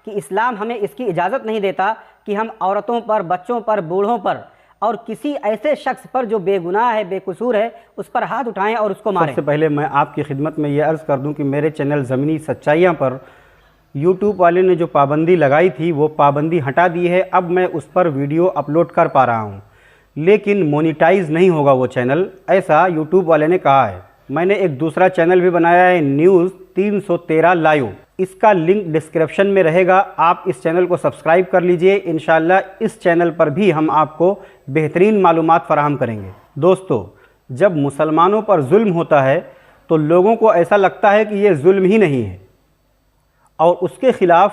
कि इस्लाम हमें इसकी इजाज़त नहीं देता कि हम औरतों पर, बच्चों पर, बूढ़ों पर और किसी ऐसे शख्स पर जो बेगुनाह है, बेकसूर है, उस पर हाथ उठाएं और उसको मारें। सबसे पहले मैं आपकी खिदमत में ये अर्ज़ कर दूं कि मेरे चैनल ज़मीनी सच्चाइयाँ पर यूट्यूब वाले ने जो पाबंदी लगाई थी वो पाबंदी हटा दी है। अब मैं उस पर वीडियो अपलोड कर पा रहा हूँ, लेकिन मोनेटाइज नहीं होगा वो चैनल, ऐसा यूट्यूब वाले ने कहा है। मैंने एक दूसरा चैनल भी बनाया है, न्यूज़ 313 लाइव, इसका लिंक डिस्क्रिप्शन में रहेगा। आप इस चैनल को सब्सक्राइब कर लीजिए। इंशाल्लाह इस चैनल पर भी हम आपको बेहतरीन मालूमात फराहम करेंगे। दोस्तों, जब मुसलमानों पर जुल्म होता है तो लोगों को ऐसा लगता है कि ये जुल्म ही नहीं है, और उसके ख़िलाफ़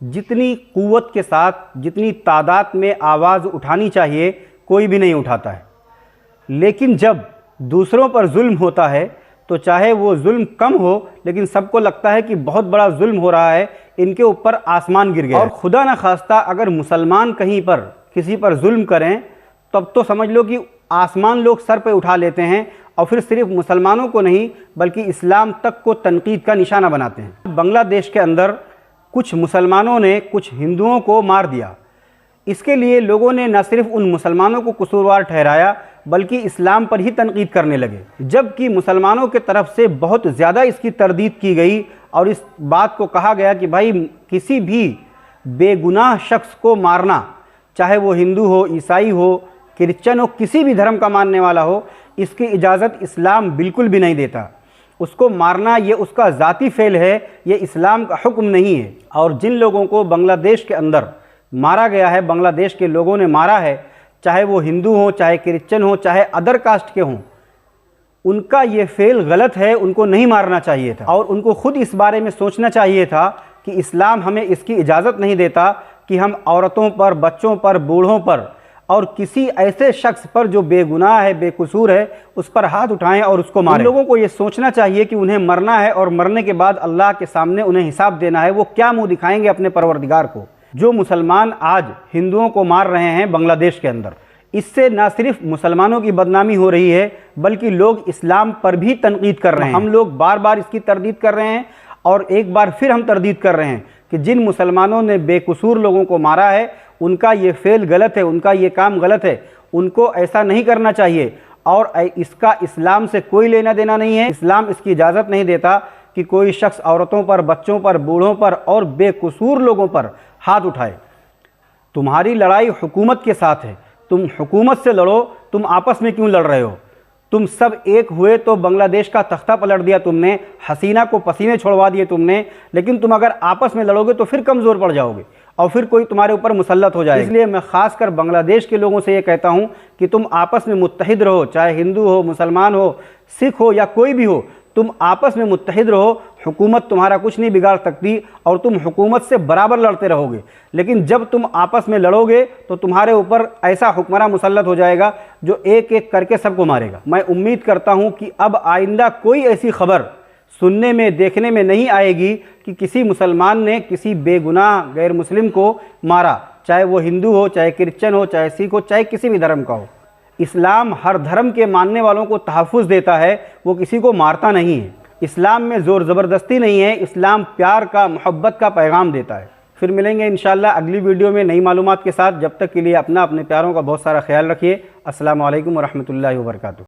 जितनी क़ुव्वत के साथ, जितनी तादाद में आवाज़ उठानी चाहिए, कोई भी नहीं उठाता है। लेकिन जब दूसरों पर जुल्म होता है तो चाहे वो जुल्म कम हो, लेकिन सबको लगता है कि बहुत बड़ा जुल्म हो रहा है, इनके ऊपर आसमान गिर गया। और खुदा न खास्ता अगर मुसलमान कहीं पर किसी पर जुल्म करें तब तो समझ लो कि आसमान लोग सर पे उठा लेते हैं, और फिर सिर्फ मुसलमानों को नहीं बल्कि इस्लाम तक को तनकीद का निशाना बनाते हैं। बांग्लादेश के अंदर कुछ मुसलमानों ने कुछ हिंदुओं को मार दिया। इसके लिए लोगों ने न सिर्फ उन मुसलमानों को कसूरवार ठहराया बल्कि इस्लाम पर ही तनकीद करने लगे, जबकि मुसलमानों के तरफ से बहुत ज़्यादा इसकी तरदीद की गई और इस बात को कहा गया कि भाई किसी भी बेगुनाह शख्स को मारना, चाहे वो हिंदू हो, ईसाई हो, क्रिश्चियन हो, किसी भी धर्म का मानने वाला हो, इसकी इजाज़त इस्लाम बिल्कुल भी नहीं देता। उसको मारना ये उसका ज़ाती फ़ेल है, ये इस्लाम का हुक्म नहीं है। और जिन लोगों को बांग्लादेश के अंदर मारा गया है, बांग्लादेश के लोगों ने मारा है, चाहे वो हिंदू हो, चाहे क्रिश्चियन हो, चाहे अदर कास्ट के हों, उनका ये फ़ेल गलत है, उनको नहीं मारना चाहिए था। और उनको खुद इस बारे में सोचना चाहिए था कि इस्लाम हमें इसकी इजाज़त नहीं देता कि हम औरतों पर, बच्चों पर, बूढ़ों पर और किसी ऐसे शख्स पर जो बेगुनाह है, बेकसूर है, उस पर हाथ उठाएं और उसको मारें। उन लोगों को ये सोचना चाहिए कि उन्हें मरना है और मरने के बाद अल्लाह के सामने उन्हें हिसाब देना है। वो क्या मुंह दिखाएंगे अपने परवरदिगार को? जो मुसलमान आज हिंदुओं को मार रहे हैं बांग्लादेश के अंदर, इससे न सिर्फ मुसलमानों की बदनामी हो रही है बल्कि लोग इस्लाम पर भी तनकीद कर रहे हैं। हम लोग बार बार इसकी तरदीद कर रहे हैं और एक बार फिर हम तरदीद कर रहे हैं कि जिन मुसलमानों ने बेकसूर लोगों को मारा है उनका ये फ़ेल गलत है, उनका ये काम गलत है, उनको ऐसा नहीं करना चाहिए। और इसका इस्लाम से कोई लेना देना नहीं है। इस्लाम इसकी इजाज़त नहीं देता कि कोई शख्स औरतों पर, बच्चों पर, बूढ़ों पर और बेकसूर लोगों पर हाथ उठाए। तुम्हारी लड़ाई हुकूमत के साथ है, तुम हुकूमत से लड़ो, तुम आपस में क्यों लड़ रहे हो? तुम सब एक हुए तो बांग्लादेश का तख्ता पलट दिया तुमने, हसीना को पसीने छोड़वा दिए तुमने, लेकिन तुम अगर आपस में लड़ोगे तो फिर कमज़ोर पड़ जाओगे और फिर कोई तुम्हारे ऊपर मुसल्लत हो जाएगा। इसलिए मैं ख़ासकर बांग्लादेश के लोगों से ये कहता हूँ कि तुम आपस में मुत्तहिद रहो, चाहे हिंदू हो, मुसलमान हो, सिख हो या कोई भी हो, तुम आपस में मुत्तहिद रहो। हुकूमत तुम्हारा कुछ नहीं बिगाड़ सकती और तुम हुकूमत से बराबर लड़ते रहोगे। लेकिन जब तुम आपस में लड़ोगे तो तुम्हारे ऊपर ऐसा हुक्मरान मुसल्लत हो जाएगा जो एक एक करके सबको मारेगा। मैं उम्मीद करता हूँ कि अब आइंदा कोई ऐसी खबर सुनने में, देखने में नहीं आएगी कि किसी मुसलमान ने किसी बेगुनाह गैर मुस्लिम को मारा, चाहे वो हिंदू हो, चाहे क्रिश्चियन हो, चाहे सिख हो, चाहे किसी भी धर्म का हो। इस्लाम हर धर्म के मानने वालों को तहफ़्फ़ुज़ देता है, वो किसी को मारता नहीं है। इस्लाम में ज़ोर ज़बरदस्ती नहीं है, इस्लाम प्यार का, मोहब्बत का पैगाम देता है। फिर मिलेंगे इंशाअल्लाह अगली वीडियो में नई मालूमात के साथ। जब तक के लिए अपने प्यारों का बहुत सारा ख्याल रखिए। अस्सलामु अलैकुम व रहमतुल्लाहि व बरकातुहू।